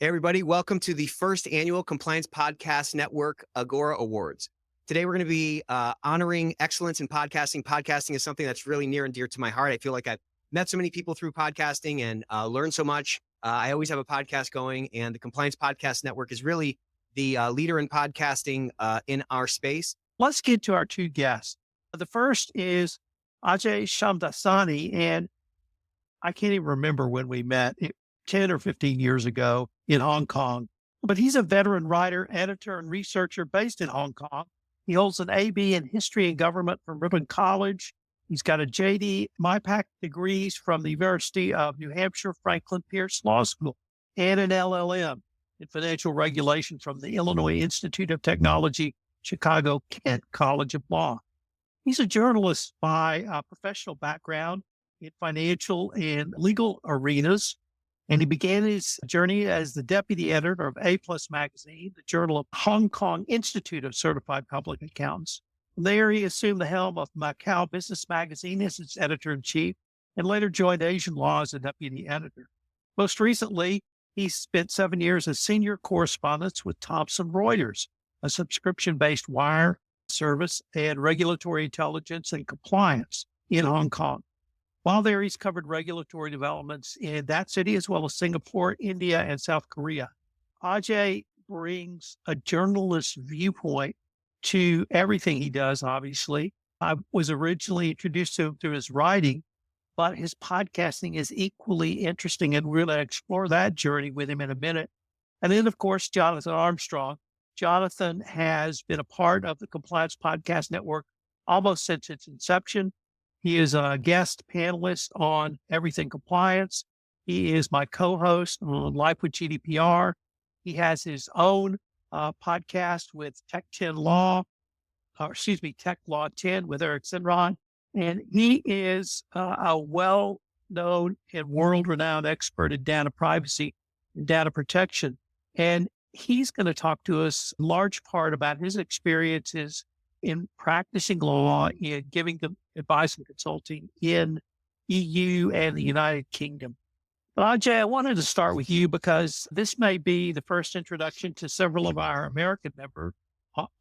Hey, everybody. Welcome to the first annual Compliance Podcast Network Agora Awards. Today, we're going to be honoring excellence in podcasting. Podcasting is something that's really near and dear to my heart. I feel like I've met so many people through podcasting and learned so much. I always have a podcast going, and the Compliance Podcast Network is really the leader in podcasting in our space. Let's get to our two guests. The first is Ajay Shamdasani, and I can't even remember when we met, 10 or 15 years ago in Hong Kong. But he's a veteran writer, editor, and researcher based in Hong Kong. He holds an AB in History and Government from Ripon College. He's got a JD MyPac degrees from the University of New Hampshire Franklin Pierce Law School and an LLM in Financial Regulation from the Illinois Institute of Technology, Chicago Kent College of Law. He's a journalist by professional background in financial and legal arenas, and he began his journey as the deputy editor of A Plus Magazine, the journal of Hong Kong Institute of Certified Public Accountants. From there, he assumed the helm of Macau Business Magazine as its editor-in-chief, and later joined Asian Law as a deputy editor. Most recently, he spent 7 years as senior correspondent with Thomson Reuters, a subscription-based wire service and regulatory intelligence and compliance in Hong Kong. While there, he's covered regulatory developments in that city, as well as Singapore, India, and South Korea. Ajay brings a journalist's viewpoint to everything he does, obviously. I was originally introduced to him through his writing, but his podcasting is equally interesting, and we're going to explore that journey with him in a minute. And then, of course, Jonathan Armstrong. Jonathan has been a part of the Compliance Podcast Network almost since its inception. He is a guest panelist on Everything Compliance. He is my co-host on Life with GDPR. He has his own podcast with Tech Law 10 with Eric Sinron. And he is a well-known and world-renowned expert in data privacy and data protection. And he's going to talk to us in large part about his experiences in practicing law and giving them advice and consulting in EU and the United Kingdom. But Ajay, I wanted to start with you because this may be the first introduction to several of our American member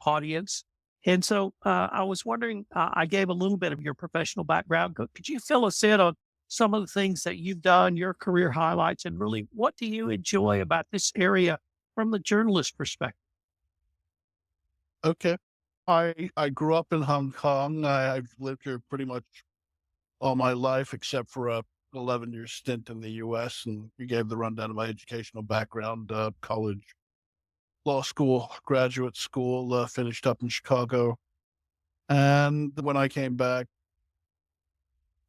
audience. And so I was wondering, I gave a little bit of your professional background. Could you fill us in on some of the things that you've done, your career highlights, and really what do you enjoy about this area from the journalist perspective? Okay. I grew up in Hong Kong. I've lived here pretty much all my life, except for a 11-year stint in the U.S. And you gave the rundown of my educational background: college, law school, graduate school, finished up in Chicago. And when I came back,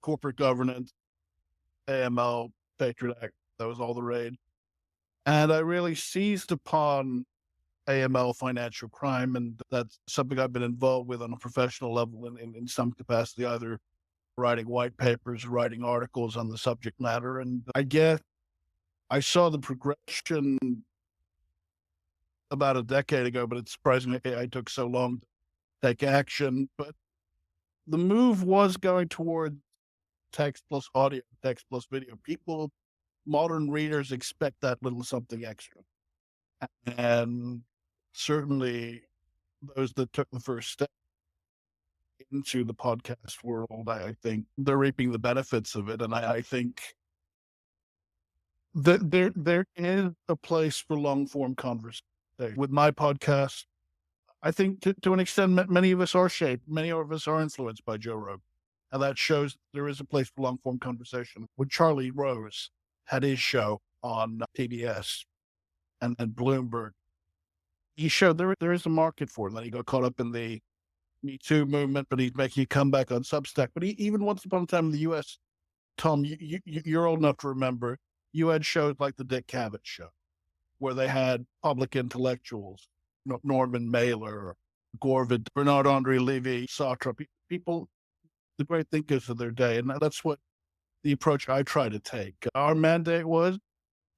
corporate governance, AML, Patriot Act, that was all the rage. And I really seized upon AML, financial crime, and that's something I've been involved with on a professional level in some capacity, either writing white papers, writing articles on the subject matter. And I saw the progression about a decade ago, but it's surprising I took so long to take action. But the move was going toward text plus audio, text plus video. Modern readers expect that little something extra. And certainly those that took the first step into the podcast world, I think they're reaping the benefits of it. And I think that there is a place for long form conversation. With my podcast, I think to an extent, many of us are shaped, many of us are influenced by Joe Rogan. And that shows there is a place for long form conversation. When Charlie Rose had his show on PBS and Bloomberg, he showed there is a market for it. Then he got caught up in the Me Too movement, but he's making a comeback on Substack. But even once upon a time in the U.S., Tom, you're old enough to remember, you had shows like the Dick Cavett Show, where they had public intellectuals, Norman Mailer, Gorvid, Bernard-Henri Lévy, Sartre, people, the great thinkers of their day. And that's what the approach I try to take. Our mandate was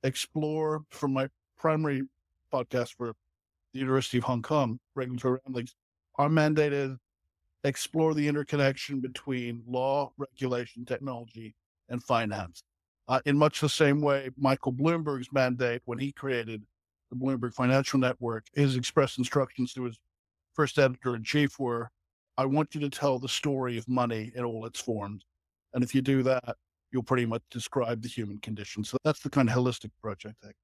explore, from my primary podcast for the University of Hong Kong, Regulatory Ramblings, our mandate is explore the interconnection between law, regulation, technology, and finance. in much the same way Michael Bloomberg's mandate when he created the Bloomberg Financial Network, his express instructions to his first editor-in-chief were, I want you to tell the story of money in all its forms. And if you do that, you'll pretty much describe the human condition. So that's the kind of holistic approach I take.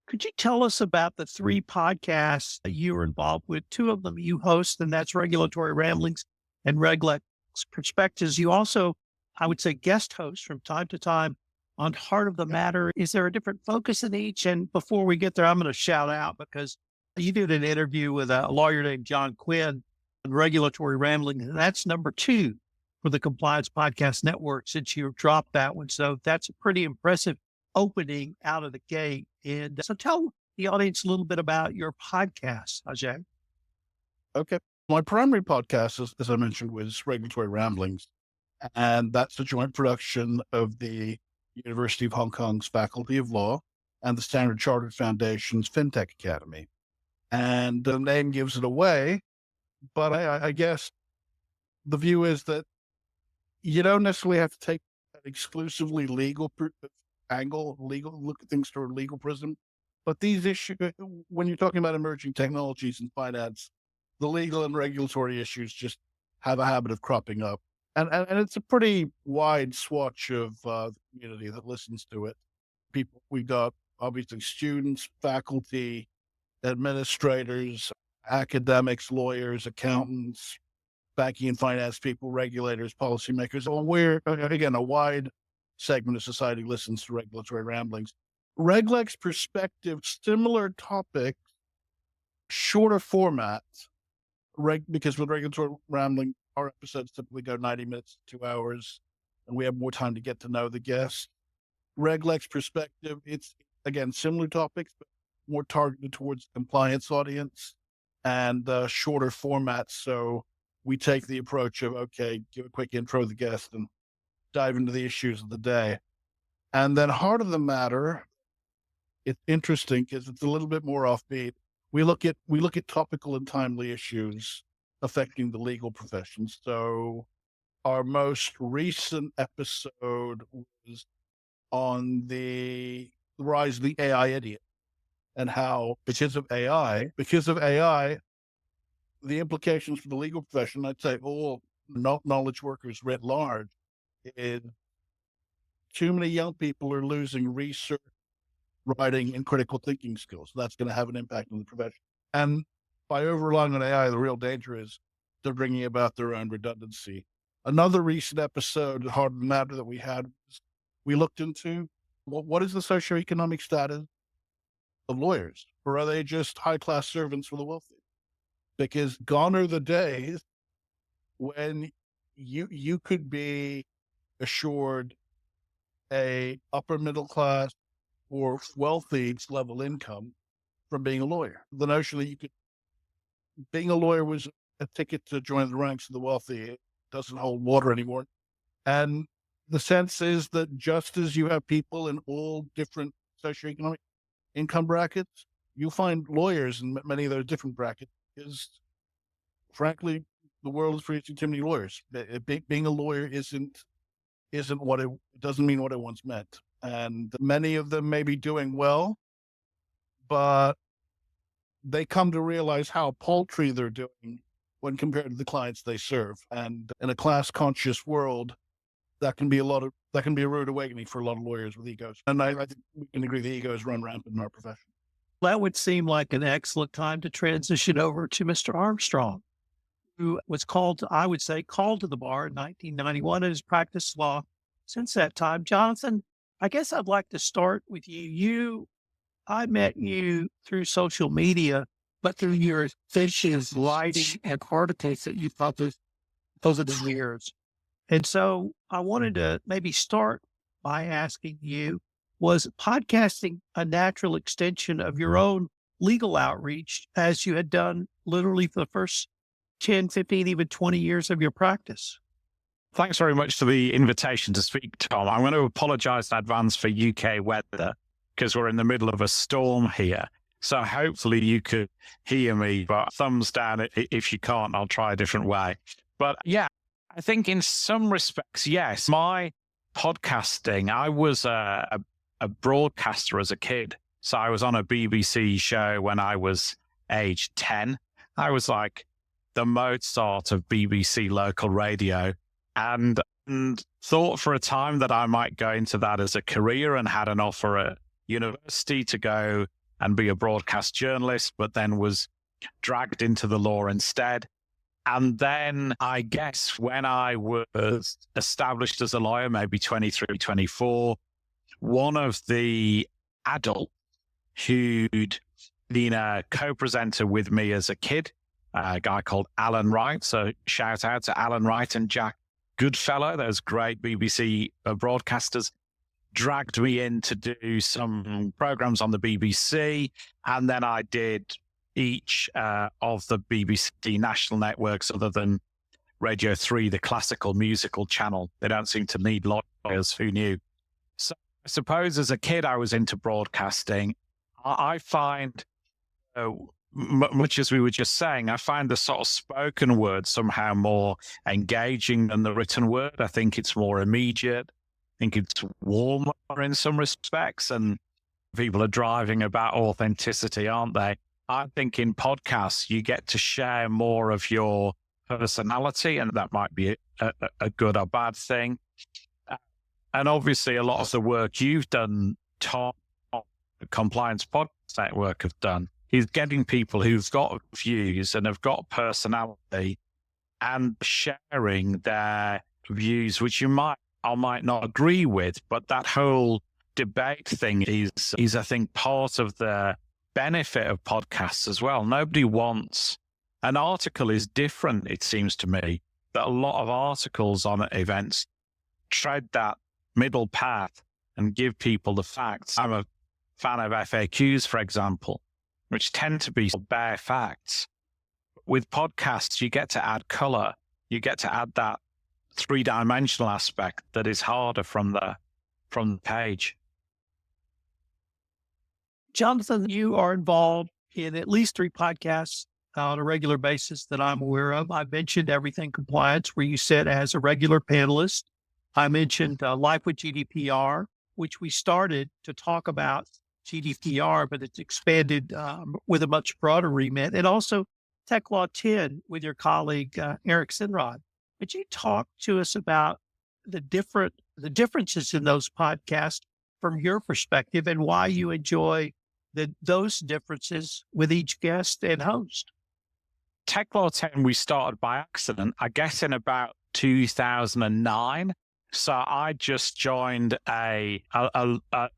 Could you tell us about the 3 podcasts that you were involved with? 2 of them you host, and that's Regulatory Ramblings and Reglex Perspectives. You also, I would say, guest host from time to time on Heart of the Matter. Is there a different focus in each? And before we get there, I'm going to shout out because you did an interview with a lawyer named John Quinn on Regulatory Ramblings, and that's number 2 for the Compliance Podcast Network since you dropped that one. So that's a pretty impressive opening out of the gate. And so tell the audience a little bit about your podcast, Ajay. Okay. My primary podcast, as I mentioned, was Regulatory Ramblings. And that's a joint production of the University of Hong Kong's Faculty of Law and the Standard Chartered Foundation's FinTech Academy. And the name gives it away, but I guess the view is that you don't necessarily have to take an exclusively legal angle, look at things through a legal prism. But these issues, when you're talking about emerging technologies in finance, the legal and regulatory issues just have a habit of cropping up. And it's a pretty wide swatch of the community that listens to it. People, we've got obviously students, faculty, administrators, academics, lawyers, accountants, banking and finance people, regulators, policymakers. So we're, again, a wide segment of society listens to Regulatory Ramblings. Reglex Perspectives, similar topics, shorter formats, because with Regulatory Rambling, our episodes typically go 90 minutes to 2 hours, and we have more time to get to know the guest. Reglex Perspective, it's, again, similar topics, but more targeted towards the compliance audience and shorter formats. So we take the approach of, okay, give a quick intro to the guest and dive into the issues of the day. And then Heart of the Matter, it's interesting because it's a little bit more offbeat. We look at topical and timely issues affecting the legal profession. So our most recent episode was on the rise of the AI idiot and how because of AI, the implications for the legal profession, I'd say all knowledge workers writ large, is too many young people are losing research, writing, and critical thinking skills. So that's going to have an impact on the profession. And by over-relying on AI, the real danger is they're bringing about their own redundancy. Another recent episode, Heart of the Matter, that we had, we looked into what is the socioeconomic status of lawyers, or are they just high-class servants for the wealthy? Because gone are the days when you could be assured a upper middle class or wealthy level income from being a lawyer. The notion that being a lawyer was a ticket to join the ranks of the wealthy. It doesn't hold water anymore. And the sense is that just as you have people in all different socioeconomic income brackets, you find lawyers in many of those different brackets, because frankly, the world is producing too many lawyers. Being a lawyer isn't what it doesn't mean what it once meant. And many of them may be doing well, but they come to realize how paltry they're doing when compared to the clients they serve. And in a class conscious world, that can be a rude awakening for a lot of lawyers with egos. And I think we can agree the egos run rampant in our profession. That would seem like an excellent time to transition over to Mr. Armstrong, who was called to the bar in 1991 and has practiced law since that time. Jonathan, I guess I'd like to start with you. I met you through social media, but through your fiches, writing, and articles that you published over the years. And so I wanted to maybe start by asking you, was podcasting a natural extension of your own legal outreach as you had done literally for the first 10, 15, even 20 years of your practice? Thanks very much for the invitation to speak, Tom. I'm going to apologize in advance for UK weather because we're in the middle of a storm here. So hopefully you could hear me, but thumbs down if you can't, I'll try a different way. But yeah, I think in some respects, yes, my podcasting, I was a broadcaster as a kid. So I was on a BBC show when I was age 10. I was like the Mozart of BBC local radio, and thought for a time that I might go into that as a career, and had an offer at university to go and be a broadcast journalist, but then was dragged into the law instead. And then I guess when I was established as a lawyer, maybe 23, 24, one of the adults who'd been a co-presenter with me as a kid, a guy called Alan Wright. So shout out to Alan Wright and Jack Goodfellow, those great BBC broadcasters, dragged me in to do some programs on the BBC. And then I did each of the BBC national networks other than Radio 3, the classical musical channel. They don't seem to need lawyers, who knew? So I suppose as a kid, I was into broadcasting. I find, much as we were just saying, I find the sort of spoken word somehow more engaging than the written word. I think it's more immediate. I think it's warmer in some respects, and people are driving about authenticity, aren't they? I think in podcasts, you get to share more of your personality, and that might be a good or bad thing. And obviously, a lot of the work you've done, Tom, the Compliance Podcast Network have done, is getting people who've got views and have got personality and sharing their views, which you might or might not agree with. But that whole debate thing is I think, part of the benefit of podcasts as well. Nobody wants an article is different, it seems to me, that a lot of articles on events tread that middle path and give people the facts. I'm a fan of FAQs, for example, which tend to be bare facts. With podcasts, you get to add color. You get to add that three-dimensional aspect that is harder from the page. Jonathan, you are involved in at least 3 podcasts on a regular basis that I'm aware of. I mentioned Everything Compliance, where you sit as a regular panelist. I mentioned Life with GDPR, which we started to talk about GDPR, but it's expanded with a much broader remit. And also Tech Law 10 with your colleague, Eric Sinrod. Could you talk to us about the differences in those podcasts from your perspective, and why you enjoy those differences with each guest and host? Tech Law 10, we started by accident, I guess in about 2009. So I just joined a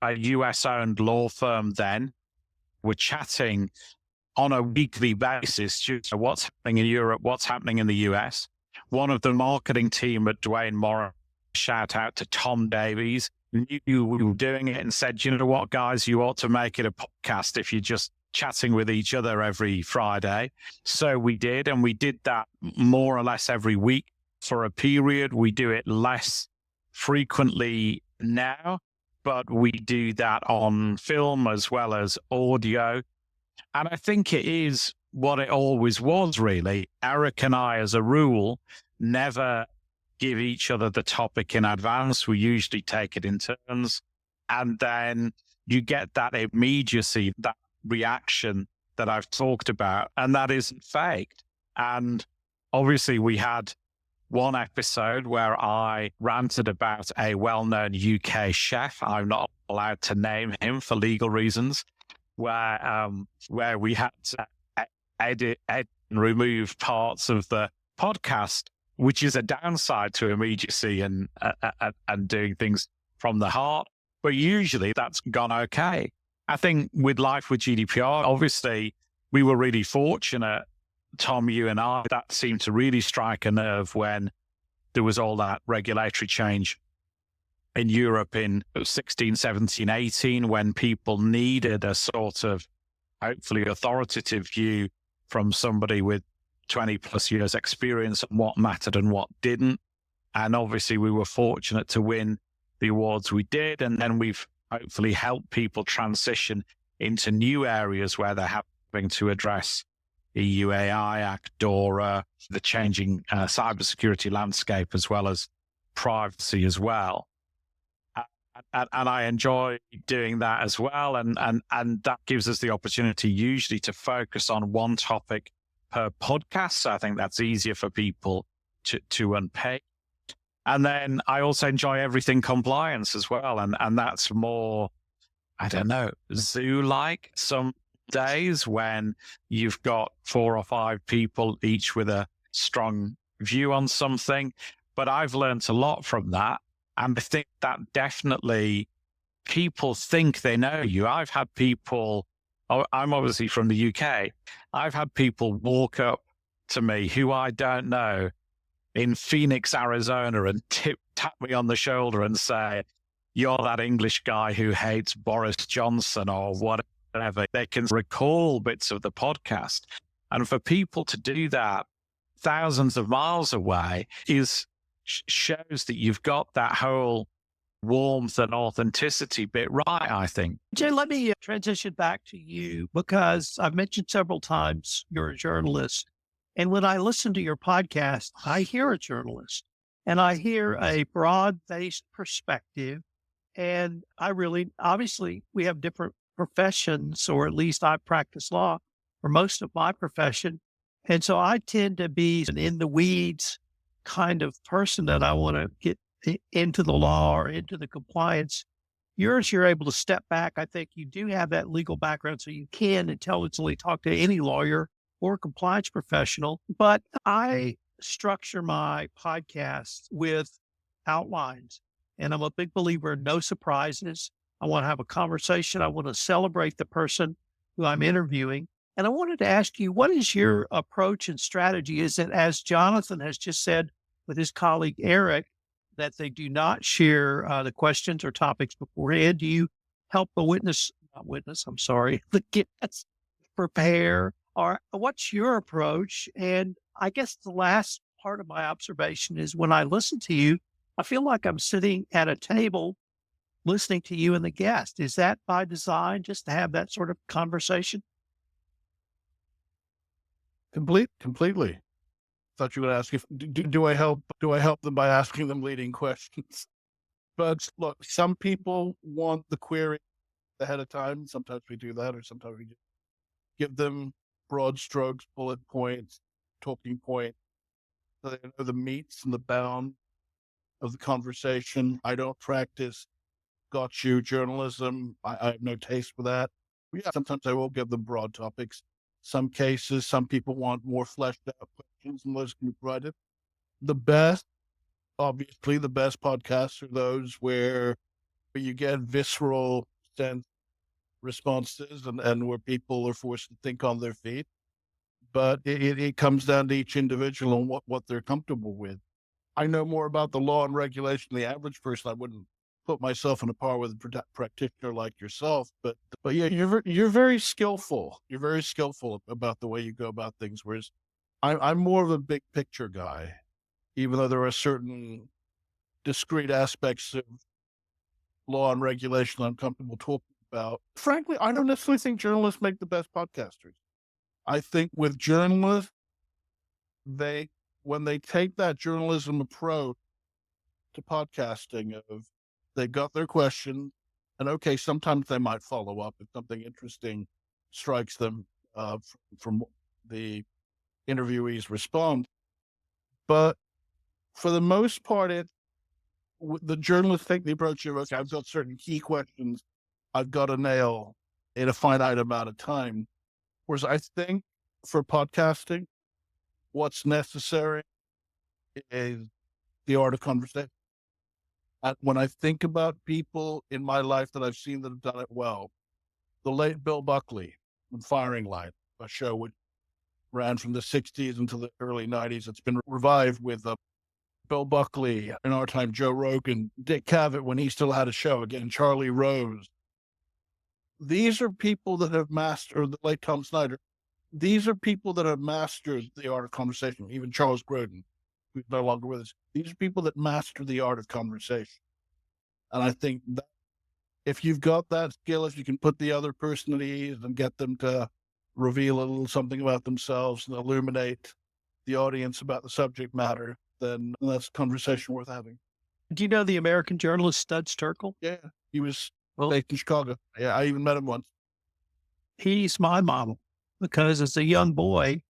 US-owned law firm then. We're chatting on a weekly basis, what's happening in Europe, what's happening in the US. One of the marketing team at Dwayne Morrow, shout out to Tom Davies, knew we were doing it and said, you know what, guys, you ought to make it a podcast if you're just chatting with each other every Friday. So we did, and we did that more or less every week for a period. We do it less frequently now, but we do that on film as well as audio. And I think it is what it always was, really. Eric and I, as a rule, never give each other the topic in advance. We usually take it in turns. And then you get that immediacy, that reaction that I've talked about, and that isn't faked. And obviously we had one episode where I ranted about a well-known UK chef. I'm not allowed to name him for legal reasons, where we had to edit and remove parts of the podcast, which is a downside to immediacy and doing things from the heart. But usually that's gone okay. I think with Life with GDPR, obviously we were really fortunate, Tom, you and I, that seemed to really strike a nerve when there was all that regulatory change in Europe in 16, 17, 18, when people needed a sort of hopefully authoritative view from somebody with 20 plus years experience on what mattered and what didn't. And obviously we were fortunate to win the awards we did. And then we've hopefully helped people transition into new areas where they're having to address EU AI, Agora, the changing cybersecurity landscape, as well as privacy as well. and I enjoy doing that as well. And that gives us the opportunity usually to focus on one topic per podcast. So I think that's easier for people to unpick. And then I also enjoy everything compliance as well. And that's more, I don't know, zoo-like some days when you've got 4 or 5 people, each with a strong view on something. But I've learned a lot from that. And I think that definitely people think they know you. I've had people, I'm obviously from the UK. I've had people walk up to me who I don't know in Phoenix, Arizona, and tap me on the shoulder and say, "You're that English guy who hates Boris Johnson," or whatever. They can recall bits of the podcast. And for people to do that thousands of miles away shows that you've got that whole warmth and authenticity bit right, I think. Jay, let me transition back to you, because I've mentioned several times you're a journalist. And when I listen to your podcast, I hear a journalist and I hear a broad-based perspective. And obviously, we have different professions, or at least I practice law for most of my profession. And so I tend to be an in the weeds kind of person that I want to get into the law or into the compliance. You're able to step back. I think you do have that legal background, so you can intelligently talk to any lawyer or compliance professional. But I structure my podcast with outlines, and I'm a big believer in no surprises. I want to have a conversation. I want to celebrate the person who I'm interviewing. And I wanted to ask you, what is your approach and strategy? Is it, as Jonathan has just said with his colleague Eric, that they do not share the questions or topics beforehand? Do you help the guests prepare? Or what's your approach? And I guess the last part of my observation is, when I listen to you, I feel like I'm sitting at a table listening to you and the guest. Is that by design, just to have that sort of conversation? Completely. Thought you would ask if do I help them by asking them leading questions. But look, some people want the query ahead of time. Sometimes we do that, or sometimes we just give them broad strokes, bullet points, talking points, so they know the meats and the bounds of the conversation. I don't practice got you journalism. I have no taste for that. But yeah, sometimes I will give them broad topics. Some cases, some people want more fleshed out questions, and those can be provided. Obviously, the best podcasts are those where you get visceral sense responses and where people are forced to think on their feet. But it comes down to each individual and what they're comfortable with. I know more about the law and regulation than the average person. I wouldn't put myself on a par with a practitioner like yourself, but yeah, you're very skillful. You're very skillful about the way you go about things. Whereas I'm more of a big picture guy, even though there are certain discrete aspects of law and regulation I'm comfortable talking about. Frankly, I don't necessarily think journalists make the best podcasters. I think with journalists, when they take that journalism approach to podcasting of, they got their question, and okay, sometimes they might follow up if something interesting strikes them from the interviewee's response. But for the most part, the journalists take the approach of, okay, I've got certain key questions I've got to nail in a finite amount of time. Whereas I think for podcasting, what's necessary is the art of conversation. And when I think about people in my life that I've seen that have done it well, the late Bill Buckley on Firing Line, a show which ran from the 60s until the early 90s. It's been revived with Bill Buckley, in our time, Joe Rogan, Dick Cavett when he still had a show, again, Charlie Rose. These are people that have mastered, or the late Tom Snyder, these are people that have mastered the art of conversation. Even Charles Grodin, who's no longer with us. These are people that master the art of conversation. And I think that if you've got that skill, if you can put the other person at ease and get them to reveal a little something about themselves and illuminate the audience about the subject matter, then that's a conversation worth having. Do you know the American journalist Studs Terkel? Yeah. He was Well, based in Chicago. Yeah, I even met him once. he's my model because as a young boy,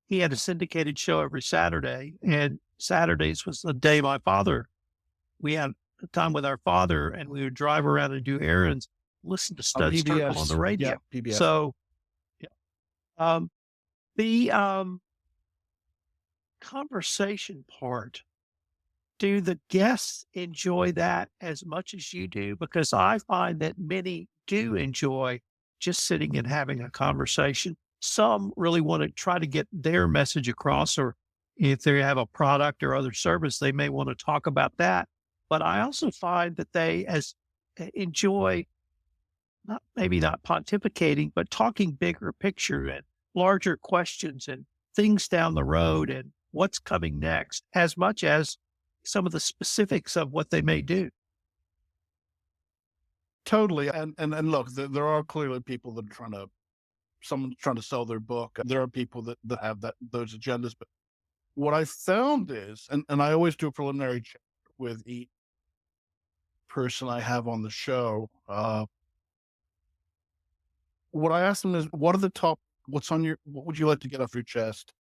he had a syndicated show every Saturday, and Saturdays was the day we had a time with our father, and we would drive around and do errands, listen to Studs Terkel on the radio. Yeah, PBS. So, yeah. The conversation part, do the guests enjoy that as much as you do? Because I find that many do enjoy just sitting and having a conversation. Some really want to try to get their message across, or if they have a product or other service, they may want to talk about that. But I also find that they enjoy maybe not pontificating, but talking bigger picture and larger questions and things down the road and what's coming next, as much as some of the specifics of what they may do. Totally. And look, there are clearly people that are someone's trying to sell their book. There are people that have those agendas. But what I found is, and I always do a preliminary check with each person I have on the show. What I ask them is, what would you like to get off your chest?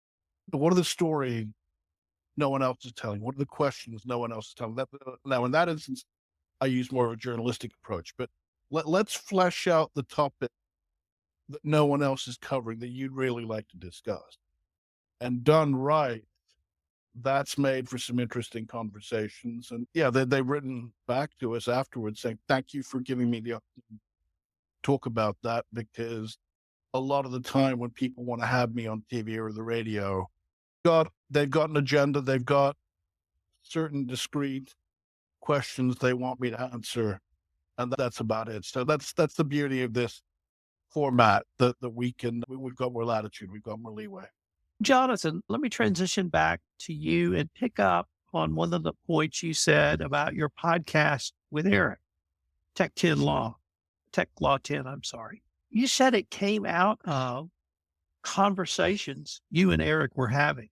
What are the story no one else is telling? What are the questions no one else is telling? Now, in that instance, I use more of a journalistic approach, but let's flesh out the topic that no one else is covering that you'd really like to discuss. And done right, that's made for some interesting conversations. And yeah, they've written back to us afterwards saying, thank you for giving me the opportunity to talk about that, because a lot of the time when people want to have me on TV or the radio, they've got an agenda, they've got certain discrete questions they want me to answer, and that's about it. So that's the beauty of this format, that we've got more latitude, we've got more leeway. Jonathan, let me transition back to you and pick up on one of the points you said about your podcast with Eric, Tech Law 10, I'm sorry. You said it came out of conversations you and Eric were having.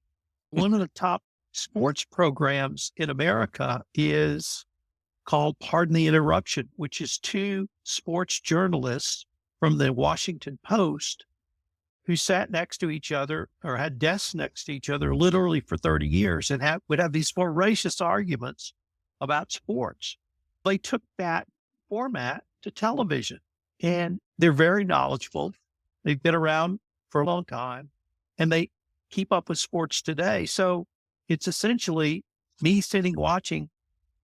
One of the top sports programs in America is called Pardon the Interruption, which is two sports journalists from the Washington Post who sat next to each other or had desks next to each other literally for 30 years and would have these voracious arguments about sports. They took that format to television, and they're very knowledgeable. They've been around for a long time, and they keep up with sports today. So it's essentially me sitting watching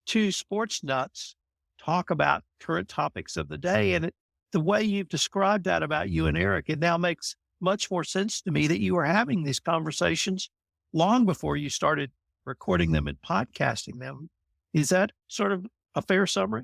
two sports nuts talk about current topics of the day. And the way you've described that about you and Eric, it now makes much more sense to me that you were having these conversations long before you started recording them and podcasting them. Is that sort of a fair summary?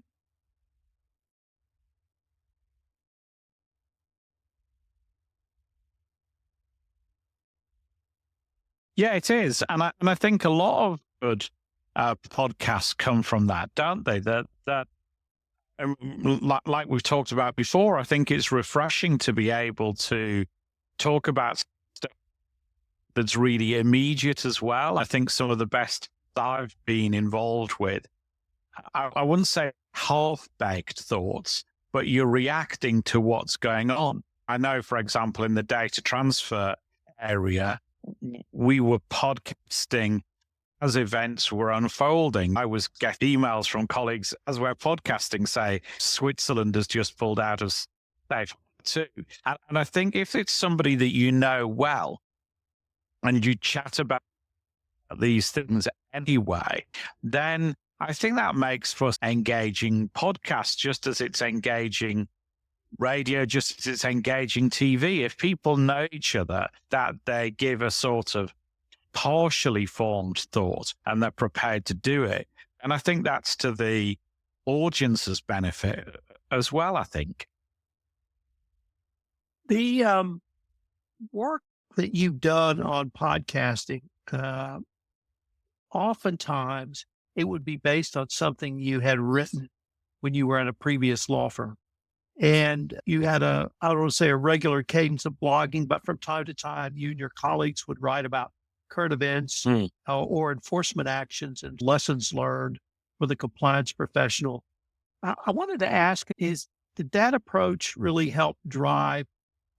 Yeah, it is. And I think a lot of good podcasts come from that, don't they? Like we've talked about before, I think it's refreshing to be able to talk about stuff that's really immediate as well. I think some of the best I've been involved with, I wouldn't say half-baked thoughts, but you're reacting to what's going on. I know, for example, in the data transfer area, we were podcasting as events were unfolding. I was getting emails from colleagues as we're podcasting say, Switzerland has just pulled out of Safe 2. And I think if it's somebody that you know well and you chat about these things anyway, then I think that makes for engaging podcasts, just as it's engaging radio, just as it's engaging TV. If people know each other, that they give a sort of partially formed thought and they're prepared to do it. And I think that's to the audience's benefit as well, I think. The work that you've done on podcasting, oftentimes it would be based on something you had written when you were at a previous law firm. And you had I don't want to say a regular cadence of blogging, but from time to time, you and your colleagues would write about current events or enforcement actions and lessons learned for the compliance professional. I wanted to ask, did that approach really help drive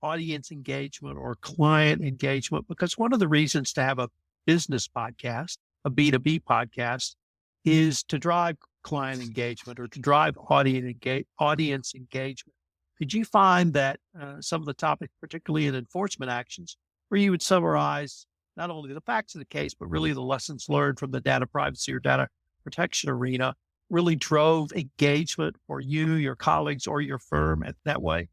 audience engagement or client engagement? Because one of the reasons to have a business podcast, a B2B podcast, is to drive client engagement or to drive audience engagement. Did you find that some of the topics, particularly in enforcement actions, where you would summarize not only the facts of the case, but really the lessons learned from the data privacy or data protection arena, really drove engagement for you, your colleagues, or your firm at that way?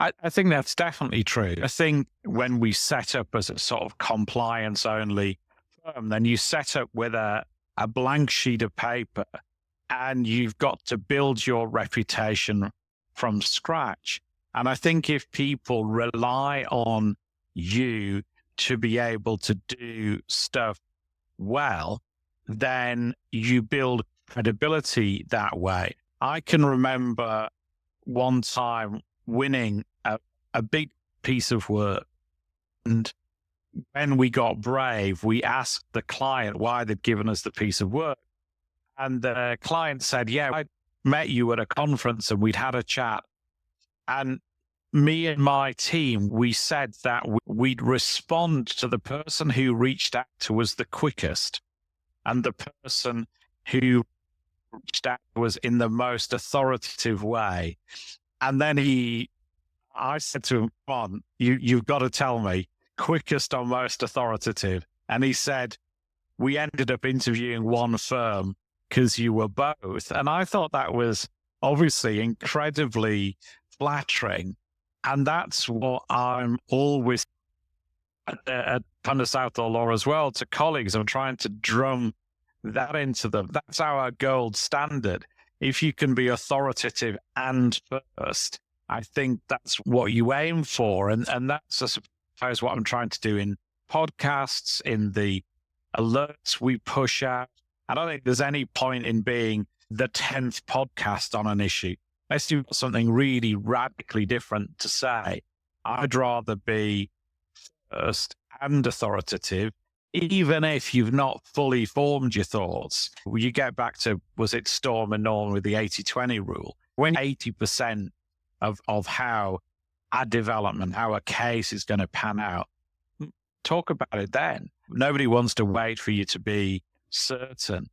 I think that's definitely true. I think when we set up as a sort of compliance only firm, then you set up with a blank sheet of paper and you've got to build your reputation from scratch. And I think if people rely on you to be able to do stuff well, then you build credibility that way. I can remember one time winning a big piece of work. And when we got brave, we asked the client why they'd given us the piece of work. And the client said, yeah, I met you at a conference and we'd had a chat. And me and my team, we said that we'd respond to the person who reached out to us the quickest. And the person who reached out was in the most authoritative way. And then I said to him, come on, you've got to tell me, quickest or most authoritative. And he said, we ended up interviewing one firm because you were both. And I thought that was obviously incredibly flattering. And that's what I'm always at kind of Southall Law as well to colleagues. I'm trying to drum that into them. That's our gold standard. If you can be authoritative and first, I think that's what you aim for. And that's, I suppose, what I'm trying to do in podcasts, in the alerts we push out. I don't think there's any point in being the 10th podcast on an issue. Unless do something really radically different to say. I'd rather be first and authoritative, even if you've not fully formed your thoughts. You get back to, was it Storm and Norman with the 80-20 rule? When 80% of how a development, how a case is going to pan out, talk about it then. Nobody wants to wait for you to be certain.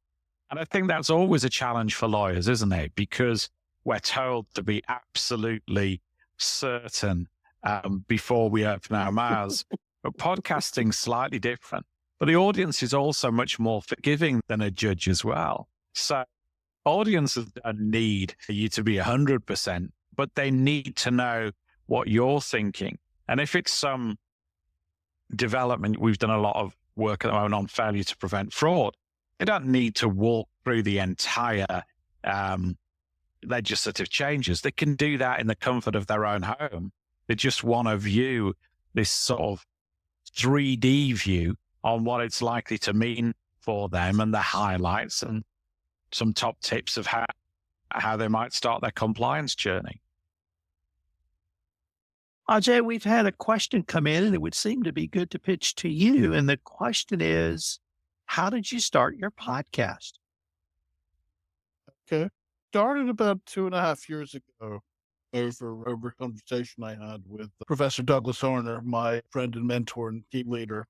And I think that's always a challenge for lawyers, isn't it? Because we're told to be absolutely certain before we open our mouths. But podcasting's slightly different. But the audience is also much more forgiving than a judge as well. So audiences don't need you to be 100%, but they need to know what you're thinking. And if it's some development, we've done a lot of work at the moment on failure to prevent fraud. They don't need to walk through the entire legislative changes. They can do that in the comfort of their own home. They just want to view this sort of 3D view on what it's likely to mean for them and the highlights and some top tips of how they might start their compliance journey. Ajay, we've had a question come in and it would seem to be good to pitch to you. And the question is, how did you start your podcast? Okay. Started about 2.5 years ago over a conversation I had with Professor Douglas Horner, my friend and mentor and team leader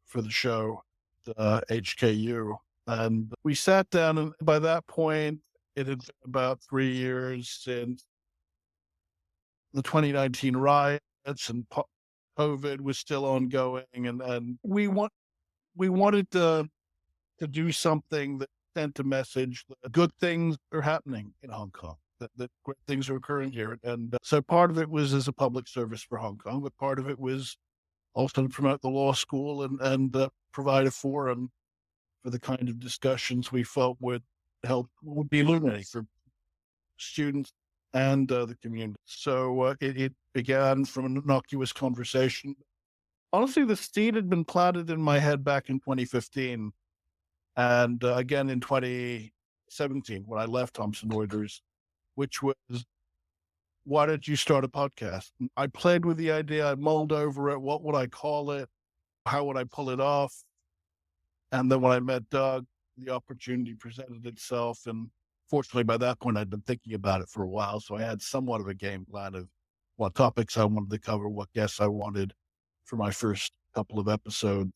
for the show, HKU. And we sat down, and by that point, it had been about 3 years since the 2019 riots, and COVID was still ongoing. And we wanted to do something that sent a message that good things are happening in Hong Kong, that great things are occurring here. And so part of it was as a public service for Hong Kong, but part of it was also to promote the law school and provide a forum for the kind of discussions we felt would be illuminating for students and the community. So it began from an innocuous conversation. Honestly, the seed had been planted in my head back in 2015. And again in 2017, when I left Thomson Reuters, which was why did you start a podcast? I played with the idea. I mulled over it. What would I call it? How would I pull it off? And then when I met Doug, the opportunity presented itself. And fortunately, by that point, I'd been thinking about it for a while. So I had somewhat of a game plan of what topics I wanted to cover, what guests I wanted for my first couple of episodes.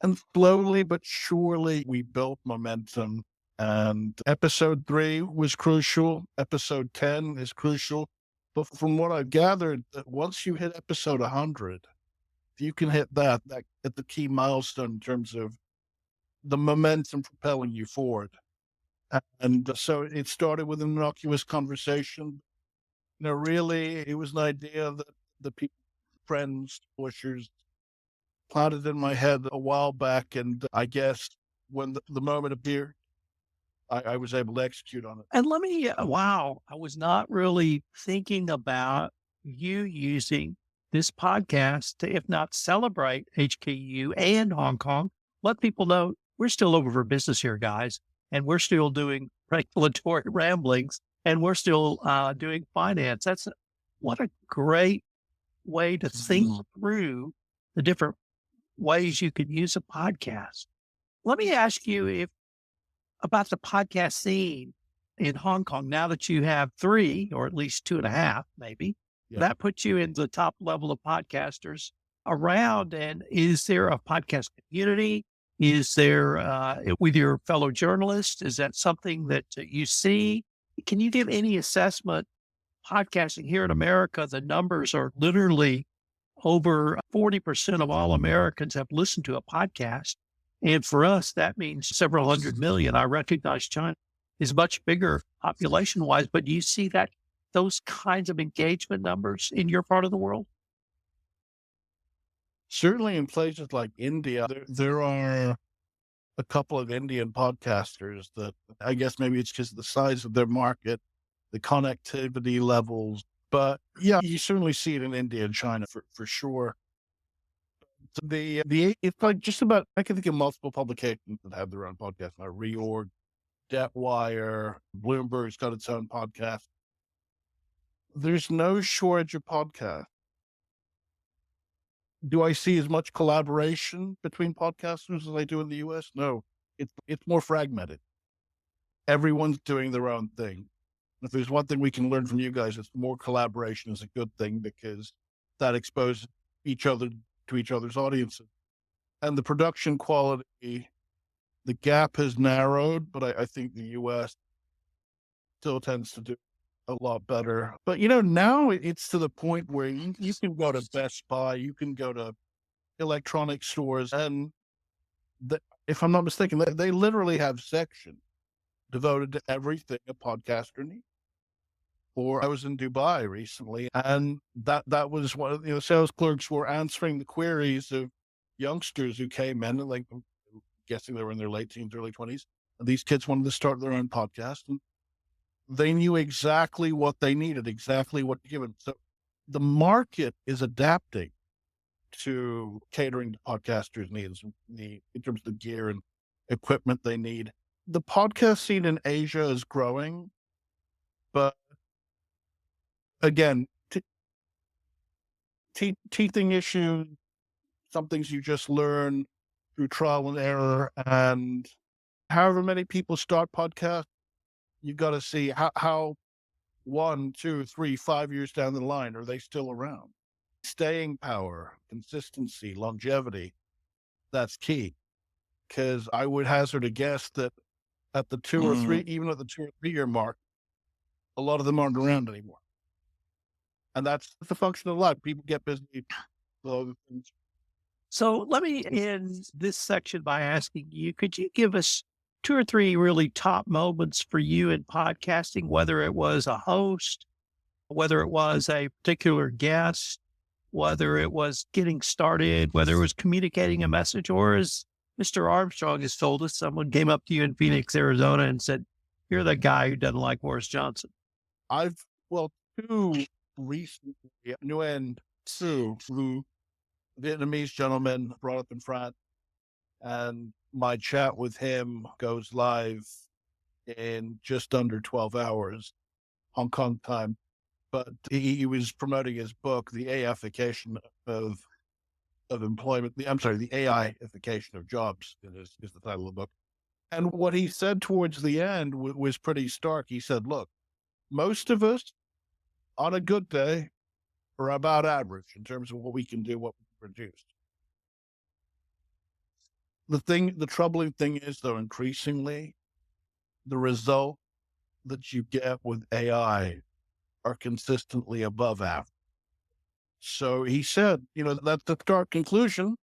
And slowly but surely, we built momentum. And episode 3 was crucial. Episode 10 is crucial. But from what I've gathered, that once you hit episode 100, you can hit that at the key milestone in terms of the momentum propelling you forward. And so it started with an innocuous conversation. Really, it was an idea that the people, friends, pushers planted in my head a while back. And I guess when the moment appeared, I was able to execute on it. And let me, wow, I was not really thinking about you using this podcast to, if not celebrate HKU and Hong Kong, let people know we're still open for business here, guys. And we're still doing regulatory ramblings and we're still doing finance. What a great way to think through the different ways you could use a podcast. Let me ask you about the podcast scene in Hong Kong. Now that you have 3, or at least 2.5, maybe, that puts you in the top level of podcasters around. And is there a podcast community? Is there, with your fellow journalists, is that something that you see? Can you give any assessment? Podcasting here in America, the numbers are literally over 40% of all Americans have listened to a podcast. And for us, that means several hundred million. I recognize China is much bigger population wise, but do you see those kinds of engagement numbers in your part of the world? Certainly in places like India, there are a couple of Indian podcasters that I guess maybe it's because of the size of their market, the connectivity levels. But yeah, you certainly see it in India and China for sure. It's like just about, I can think of multiple publications that have their own podcast now. Reorg, Debtwire, Bloomberg's got its own podcast. There's no shortage of podcasts. Do I see as much collaboration between podcasters as I do in the US? No, it's more fragmented. Everyone's doing their own thing. If there's one thing we can learn from you guys, it's more collaboration is a good thing because that exposes each other to each other's audiences. And the production quality, the gap has narrowed, but I think the US still tends to do a lot better. But, now it's to the point where you can go to Best Buy, you can go to electronic stores, and if I'm not mistaken, they literally have sections devoted to everything a podcaster needs. Or I was in Dubai recently, and that was one of sales clerks were answering the queries of youngsters who came in, like I'm guessing they were in their late teens, early 20s. And these kids wanted to start their own podcast, and they knew exactly what they needed, exactly what to give them. So the market is adapting to catering to podcasters' needs in terms of the gear and equipment they need. The podcast scene in Asia is growing, but again, teething issues, some things you just learn through trial and error. And however many people start podcasts, you've got to see how 1, 2, 3, 5 years down the line, are they still around? Staying power, consistency, longevity, that's key. Because I would hazard a guess that at the 2 or 3, even at the 2 or 3 year mark, a lot of them aren't around anymore. And that's the function of life. People get busy with other things. So let me end this section by asking you, could you give us 2 or 3 really top moments for you in podcasting, whether it was a host, whether it was a particular guest, whether it was getting started, whether it was communicating a message, or as Mr. Armstrong has told us, someone came up to you in Phoenix, Arizona and said, "You're the guy who doesn't like Boris Johnson." 2 recently, Nguyen Su, who Vietnamese gentleman brought up in France, and my chat with him goes live in just under 12 hours, Hong Kong time. but he was promoting his book, The AIification of Employment. The AIification of Jobs is the title of the book. And what he said towards the end was pretty stark. He said, look, most of us on a good day are about average in terms of what we can do, what we produce. The troubling thing is, though, increasingly, the result that you get with AI are consistently above average. So he said, that's the stark conclusion,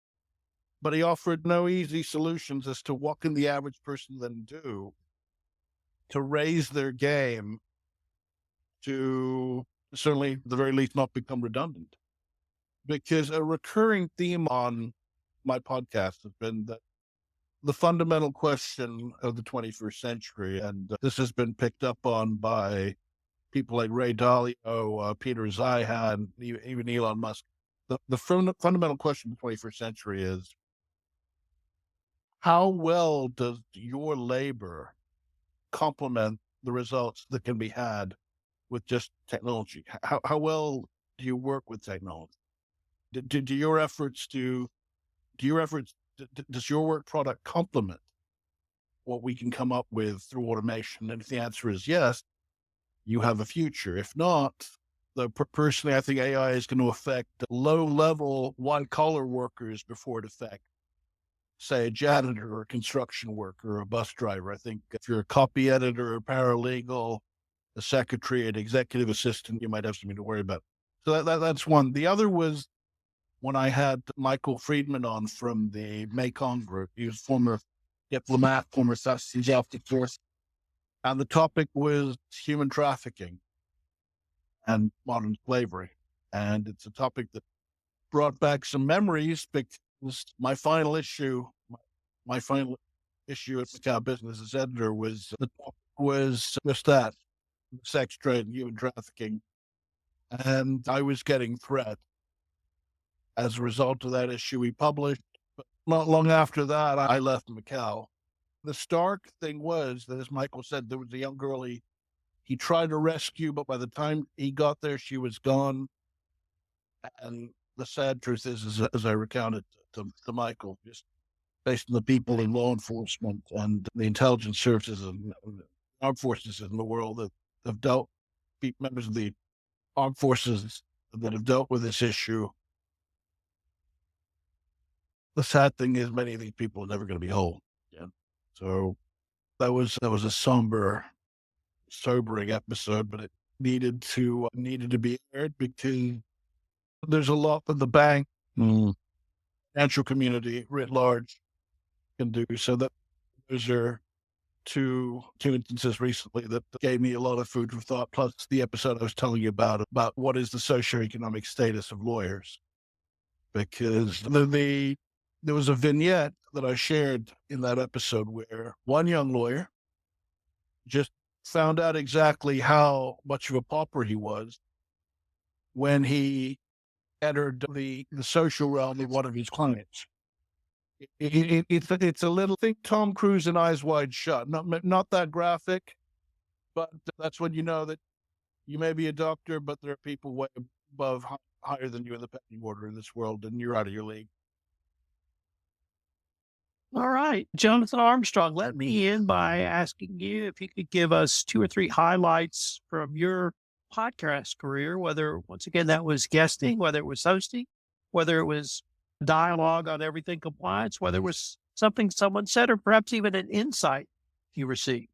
but he offered no easy solutions as to what can the average person then do to raise their game to certainly, at the very least, not become redundant. Because a recurring theme on my podcast has been that the fundamental question of the 21st century, and this has been picked up on by people like Ray Dalio, Peter Zeihan, and even Elon Musk. The fundamental question of the 21st century is, how well does your labor complement the results that can be had with just technology? How well do you work with technology? Does your work product complement what we can come up with through automation? And if the answer is yes, you have a future. If not, personally, I think AI is going to affect low-level white-collar workers before it affects, say, a janitor or a construction worker or a bus driver. I think if you're a copy editor, a paralegal, a secretary, an executive assistant, you might have something to worry about. So that's one. The other was when I had Michael Friedman on from the Mekong Group. He was former diplomat, former South Force. And the topic was human trafficking and modern slavery. And it's a topic that brought back some memories because my final issue at Macau Business as editor was just that, sex trade and human trafficking. And I was getting threat as a result of that issue we published. But not long after that, I left Macau. The stark thing was that, as Michael said, there was a young girl he tried to rescue, but by the time he got there, she was gone. And the sad truth is, as I recounted to Michael, just based on the people in law enforcement and the intelligence services and armed forces in the world that have dealt, members of the armed forces that have dealt with this issue, the sad thing is many of these people are never going to be whole. Yeah. So that was a sobering episode, but it needed to be aired because there's a lot that the bank, financial community writ large can do. So that those are two instances recently that gave me a lot of food for thought. Plus the episode I was telling you about what is the socioeconomic status of lawyers, because there was a vignette that I shared in that episode where one young lawyer just found out exactly how much of a pauper he was when he entered the social realm of one of his clients. It's a little, think Tom Cruise in Eyes Wide Shut. Not that graphic, but that's when you know that you may be a doctor, but there are people way above, higher than you in the pecking order in this world, and you're out of your league. All right, Jonathan Armstrong, let me end by asking you if you could give us 2 or 3 highlights from your podcast career, whether, once again, that was guesting, whether it was hosting, whether it was dialogue on everything compliance, whether it was something someone said, or perhaps even an insight you received.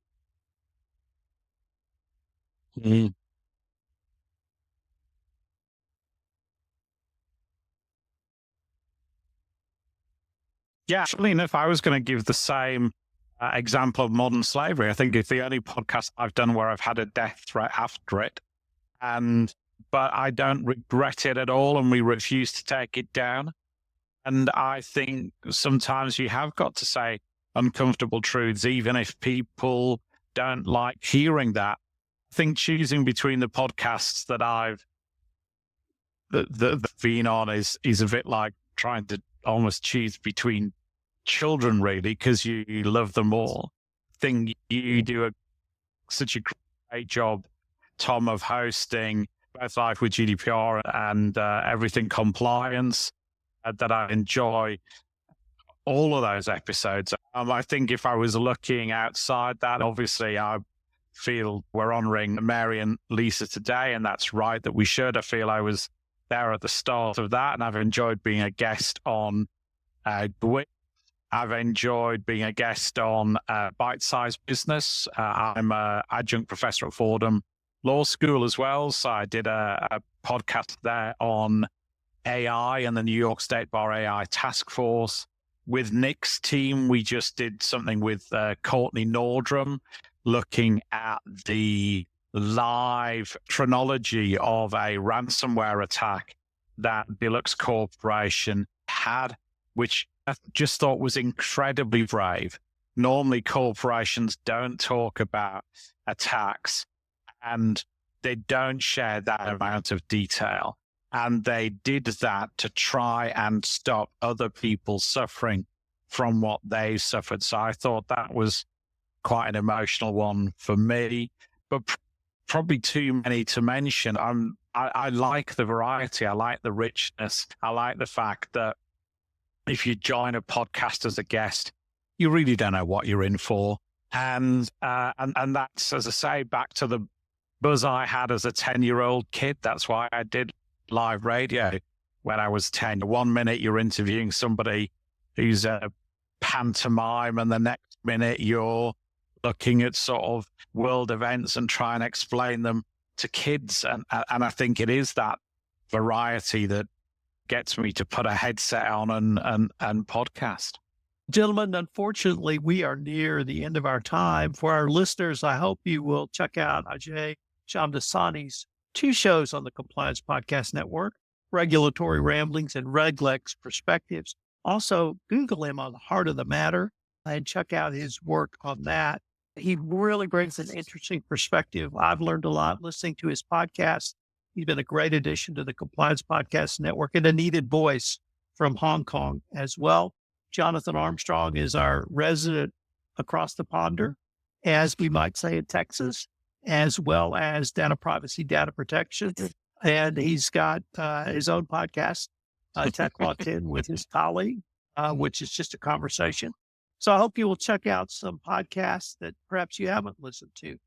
Yeah, actually enough, I was going to give the same example of modern slavery. I think it's the only podcast I've done where I've had a death threat after it. But I don't regret it at all, and we refuse to take it down. And I think sometimes you have got to say uncomfortable truths, even if people don't like hearing that. I think choosing between the podcasts that I've been on is a bit like trying to almost choose between children, really, because you love them all. I think you do such a great job, Tom, of hosting both live with GDPR and everything compliance, that I enjoy all of those episodes. I think if I was looking outside that, obviously I feel we're honoring Mary and Lisa today, and that's right that we should. I feel I was there at the start of that, and I've enjoyed being a guest on GWIC. I've enjoyed being a guest on Bite Size Business. I'm an adjunct professor at Fordham Law School as well, so I did a podcast there on AI and the New York State Bar AI Task Force. With Nick's team, we just did something with Courtney Nordrum, looking at the live chronology of a ransomware attack that Deluxe Corporation had, which I just thought was incredibly brave. Normally, corporations don't talk about attacks and they don't share that amount of detail. And they did that to try and stop other people suffering from what they suffered. So I thought that was quite an emotional one for me, but probably too many to mention. I like the variety. I like the richness. I like the fact that if you join a podcast as a guest, you really don't know what you're in for. And that's, as I say, back to the buzz I had as a 10-year-old kid. That's why I did live radio when I was 10. 1 minute you're interviewing somebody who's a pantomime, and the next minute you're looking at sort of world events and try and explain them to kids. And I think it is that variety that gets me to put a headset on and podcast. Gentlemen, unfortunately, we are near the end of our time. For our listeners, I hope you will check out Ajay Shamdasani's 2 shows on the Compliance Podcast Network, Regulatory Ramblings and Reglex Perspectives. Also, Google him on the Heart of the Matter and check out his work on that. He really brings an interesting perspective. I've learned a lot listening to his podcast. He's been a great addition to the Compliance Podcast Network and a needed voice from Hong Kong as well. Jonathan Armstrong is our resident across the ponder, as we might say in Texas, as well as data privacy, data protection. And he's got his own podcast, Tech Law 10, with his colleague, which is just a conversation. So I hope you will check out some podcasts that perhaps you haven't listened to.